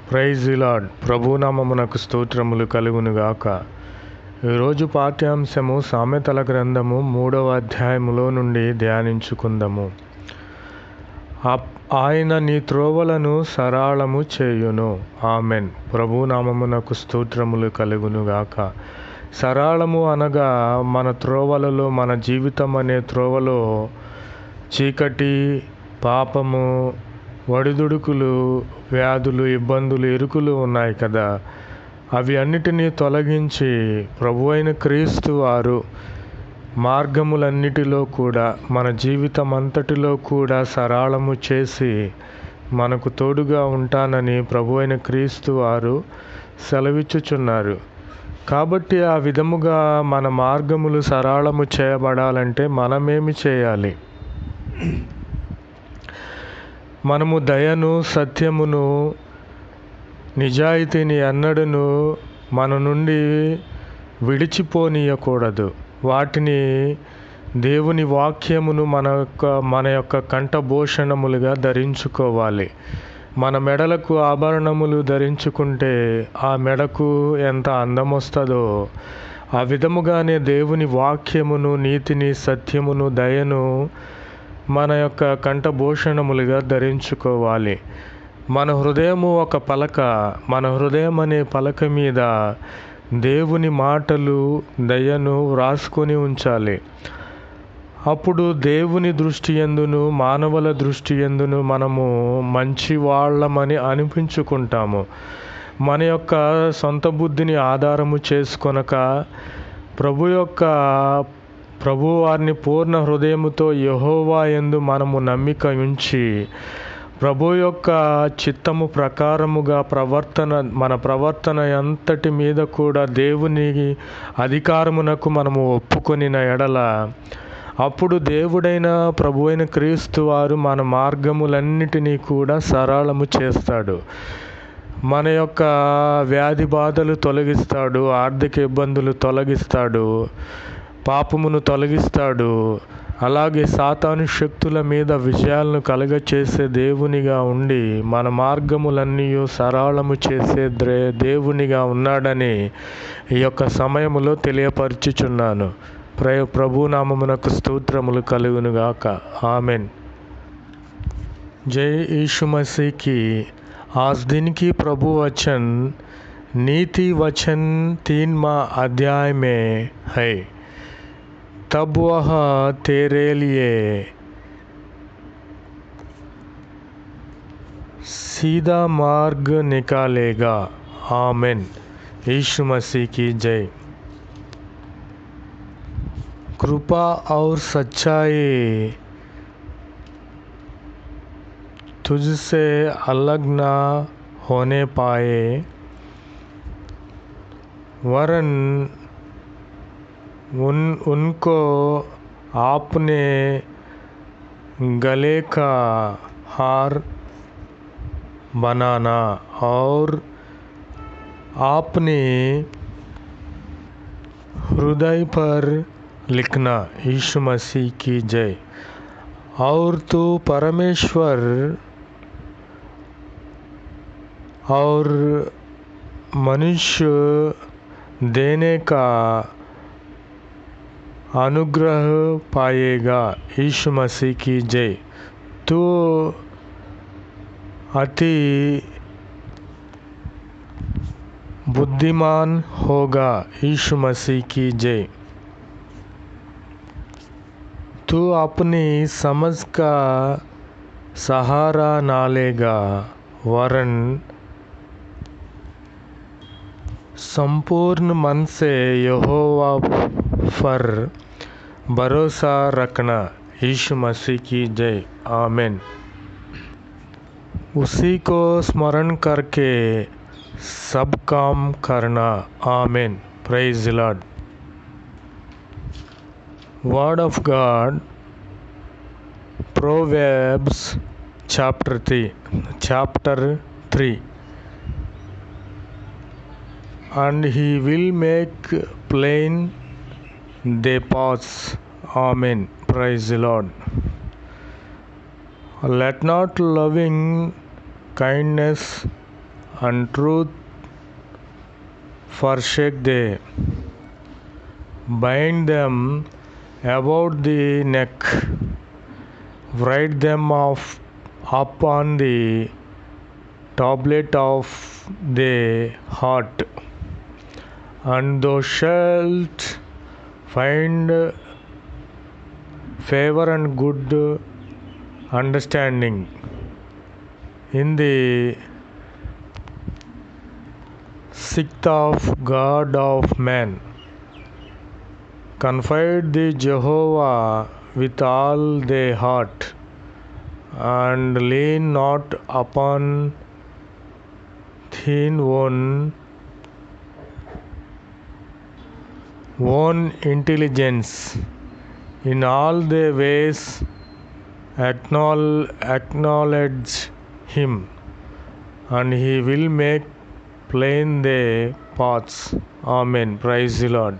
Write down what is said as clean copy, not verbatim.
Praise the lord. ప్రభునామమునకు స్తోత్రములు కలుగునుగాక. ఈరోజు పాఠ్యాంశము సామెతల గ్రంథము 3వ అధ్యాయములో నుండి ధ్యానించుకుందాము. ఆయన నీ త్రోవలను సరళము చేయును. ఆమెన్. ప్రభునామమునకు స్తోత్రములు కలుగునుగాక. సరళము అనగా మన త్రోవలలో, మన జీవితం అనే త్రోవలో చీకటి, పాపము, ఒడిదుడుకులు, వ్యాధులు, ఇబ్బందులు, ఇరుకులు ఉన్నాయి కదా. అవి అన్నిటినీ తొలగించి ప్రభు అయిన క్రీస్తు వారు మార్గములన్నిటిలో కూడా, మన జీవితం అంతటిలో కూడా సరళము చేసి మనకు తోడుగా ఉంటానని ప్రభు అయిన క్రీస్తు వారు సెలవిచ్చుచున్నారు. కాబట్టి ఆ విధముగా మన మార్గములు సరళము చేయబడాలంటే మనమేమి చేయాలి? మనము దయను, సత్యమును, నిజాయితీని ఎన్నడూను మన నుండి విడిచిపోనీయకూడదు. వాటిని దేవుని వాక్యమును మన యొక్క కంఠభూషణములుగా ధరించుకోవాలి. మన మెడలకు ఆభరణములు ధరించుకుంటే ఆ మెడకు ఎంత అందం వస్తుందో, ఆ విధముగానే దేవుని వాక్యమును, నీతిని, సత్యమును, దయను మన యొక్క కంఠభూషణములుగా ధరించుకోవాలి. మన హృదయము ఒక పలక. మన హృదయం అనే పలక మీద దేవుని మాటలు, దయను వ్రాసుకొని ఉంచాలి. అప్పుడు దేవుని దృష్టి యందును, మానవుల దృష్టి యందును మనము మంచి వాళ్ళమని అనిపించుకుంటాము. మన యొక్క సొంత బుద్ధిని ఆధారము చేసుకొనక ప్రభు వారిని పూర్ణ హృదయముతో యెహోవా యందు మనము నమ్మిక ఉంచి ప్రభు యొక్క చిత్తము ప్రకారముగా మన ప్రవర్తన అంతటి మీద కూడా దేవుని అధికారమునకు మనము ఒప్పుకొనిన ఎడల, అప్పుడు దేవుడైన ప్రభు అయిన క్రీస్తు వారు మన మార్గములన్నిటినీ కూడా సరళము చేస్తాడు. మన యొక్క వ్యాధి బాధలు తొలగిస్తాడు, ఆర్థిక ఇబ్బందులు తొలగిస్తాడు, పాపమును తొలగిస్తాడు. అలాగే సాతాను శక్తుల మీద విజయాలను కలుగచేసే దేవునిగా ఉండి మన మార్గములన్నీ సరళము చేసే దేవునిగా ఉన్నాడని ఈ యొక్క సమయములో తెలియపరచుచున్నాను. ప్రభునామమునకు స్తోత్రములు కలుగునుగాక. ఆమెన్. जय यीशु मसीह की। आज दिन की प्रभु वचन नीति वचन 3वां अध्याय में है। तब वह तेरे लिए सीधा मार्ग निकालेगा। आमीन। यीशु मसीह की जय। कृपा और सच्चाई तुझसे अलग ना होने पाए, वरन उनको आपने गले का हार बनाना और अपने हृदय पर लिखना। यीशु मसीह की जय। और तू परमेश्वर और मनुष्य देने का अनुग्रह पाएगा। यीशु मसीह की जय। तो अति बुद्धिमान होगा। यीशु मसीह की जय। तू अपनी समझ का सहारा ना लेगा, वरन संपूर्ण मन से यहोवा पर भरोसा रखना। यीशु मसीह की जय। आमीन। उसी को स्मरण करके सब काम करना। आमीन। Praise the Lord. Word of God, Proverbs chapter 3. And he will make plain their paths. Amen. Praise the Lord. Let not loving kindness and truth forsake they. Bind them about the neck, write them upon the tablet of the heart, and thou shalt find favor and good understanding in the sight of God of man. Confide the Jehovah with all thy heart, and lean not upon thine own intelligence. In all thy ways acknowledge him, and he will make plain thy paths. Amen. Praise the Lord.